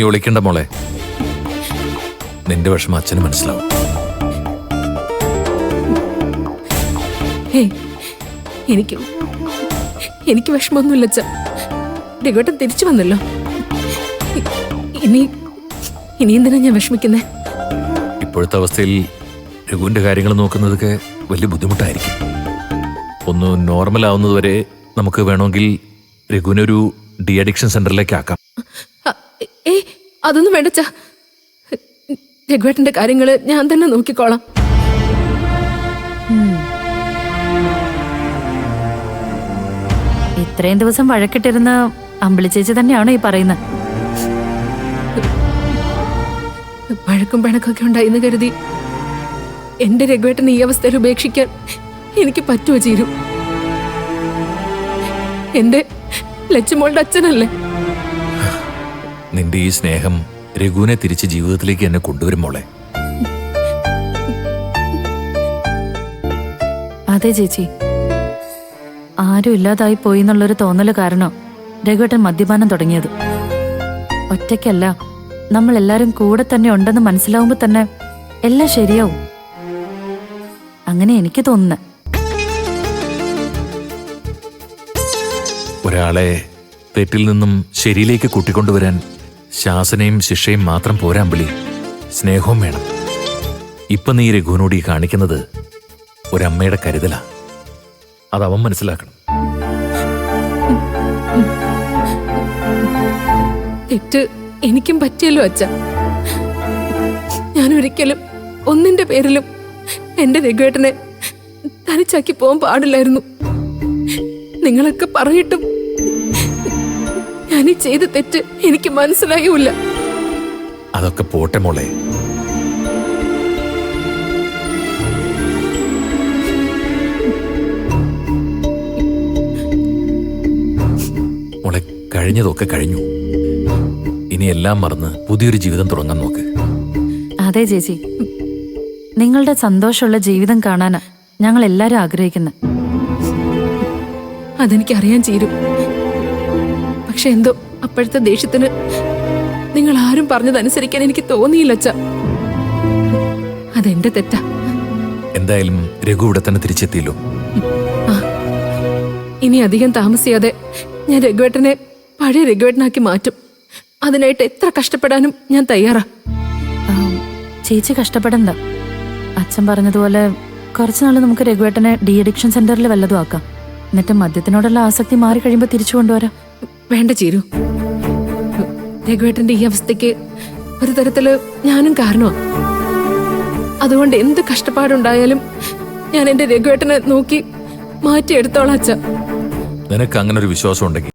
ഒളിക്കണ്ട മോളെ. നിന്റെ വിഷമം അച്ഛന് മനസ്സിലാവും. എനിക്ക് വിഷമമൊന്നുമില്ല അച്ഛ. രഘുവേട്ടൻ തിരിച്ചു വന്നല്ലോ. ഇനി എന്തിനാ ഞാൻ വിഷമിക്കുന്നേ? ഇപ്പോഴത്തെ അവസ്ഥയിൽ രഘുവിന്റെ കാര്യങ്ങൾ നോക്കുന്നതൊക്കെ വലിയ ബുദ്ധിമുട്ടായിരിക്കും. ഒന്ന് നോർമൽ ആവുന്നതുവരെ നമുക്ക് വേണമെങ്കിൽ രഘുവിനൊരു ഡി അഡിക്ഷൻ സെന്ററിലേക്ക് ആക്കാം. അതൊന്നും വേണ്ടച്ച. രഘുവേട്ടന്റെ കാര്യങ്ങള് ഞാൻ തന്നെ നോക്കിക്കോളാം. ഇത്രയും ദിവസം വഴക്കിട്ടിരുന്ന അമ്പിളി ചേച്ചി തന്നെയാണോ ഈ പറയുന്നത്? വഴക്കും പിണക്കൊക്കെ ഉണ്ടായിന്ന് കരുതി എന്റെ രഘുവേട്ടനെ ഈ അവസ്ഥയിൽ ഉപേക്ഷിക്കാൻ എനിക്ക് പറ്റുമോ ചേരും? എന്റെ ലച്ചുമോളുടെ അച്ഛനല്ലേ? നിന്റെ ഈ സ്നേഹം രഘുവിനെ തിരിച്ച് ജീവിതത്തിലേക്ക് എന്നെ കൊണ്ടുവരും മോളെ. അതെ ചേച്ചി, ആരും ഇല്ലാതായി പോയി എന്നുള്ളൊരു തോന്നല് കാരണം രഘുവേട്ടൻ മദ്യപാനം തുടങ്ങിയത്. ഒറ്റയ്ക്കല്ല, നമ്മൾ എല്ലാരും കൂടെ തന്നെ ഉണ്ടെന്ന് മനസ്സിലാവുമ്പോ തന്നെ എല്ലാം ശരിയാവും. അങ്ങനെ എനിക്ക് തോന്നുന്നു. ഒരാളെ തെറ്റിൽ നിന്നും ശരിയിലേക്ക് കൂട്ടിക്കൊണ്ടുവരാൻ ശാസനയും ശിക്ഷയും മാത്രം പോരാൻ വിളി, സ്നേഹവും വേണം. ഇപ്പൊ നീ രഘുവിനോട് ഈ കാണിക്കുന്നത് ഒരമ്മയുടെ കരുതലാ. അതവൻ മനസ്സിലാക്കണം. തെറ്റ് എനിക്കും പറ്റിയല്ലോ അച്ഛ. ഞാൻ ഒരിക്കലും ഒന്നിന്റെ പേരിലും എന്റെ രഘുവേട്ടനെ തനിച്ചാക്കി പോകാൻ പാടില്ലായിരുന്നു. നിങ്ങളൊക്കെ പറഞ്ഞിട്ടും ഞാൻ ഈ ചെയ്ത തെറ്റ് എനിക്ക് മനസ്സിലായൂല. അതൊക്കെ പോട്ടെ മോളെ. മോളെ, കഴിഞ്ഞതൊക്കെ കഴിഞ്ഞു. ഇനി എല്ലാം മറന്ന് പുതിയൊരു ജീവിതം തുടങ്ങാൻ നോക്ക്. അതെ ചേച്ചി, നിങ്ങളുടെ സന്തോഷമുള്ള ജീവിതം കാണാനാ ഞങ്ങൾ എല്ലാരും ആഗ്രഹിക്കുന്നത്. അതെനിക്കറിയാൻ ചേരും. പക്ഷെ എന്തോ അപ്പോഴത്തെ ദേഷ്യത്തിന് നിങ്ങൾ ആരും പറഞ്ഞതനുസരിക്കാൻ എനിക്ക് തോന്നിയില്ല അച്ഛ. അതെന്റെ തെറ്റാ. എന്തായാലും രഘു ഇവിടെ തന്നെ തിരിച്ചെത്തിയല്ലോ. ഇനി അധികം താമസിയാതെ ഞാൻ രഘുവേട്ടനെ പഴയ രഘുവേട്ടനാക്കി മാറ്റും. അതിനായിട്ട് എത്ര കഷ്ടപ്പെടാനും ഞാൻ തയ്യാറാ. ചേച്ചി കഷ്ടപ്പെടണ്ട. അച്ഛൻ പറഞ്ഞതുപോലെ കുറച്ചുനാൾ നമുക്ക് രഘുവേട്ടനെ ഡി അഡിക്ഷൻ സെന്ററിൽ വല്ലതും ആക്കാം. എന്നിട്ട് മദ്യത്തിനോടുള്ള ആസക്തി മാറി കഴിയുമ്പോൾ തിരിച്ചു കൊണ്ടുവരാം. വേണ്ട ചീരു, രഘുവേട്ടന്റെ ഈ അവസ്ഥയ്ക്ക് ഒരു തരത്തില് ഞാനും കാരണമാണ്. അതുകൊണ്ട് എന്ത് കഷ്ടപ്പാടുണ്ടായാലും ഞാൻ എന്റെ രഘുവേട്ടനെ നോക്കി മാറ്റിയെടുത്തോളാം അച്ഛ. നിനക്ക് അങ്ങനെ ഒരു വിശ്വാസം ഉണ്ടെങ്കിൽ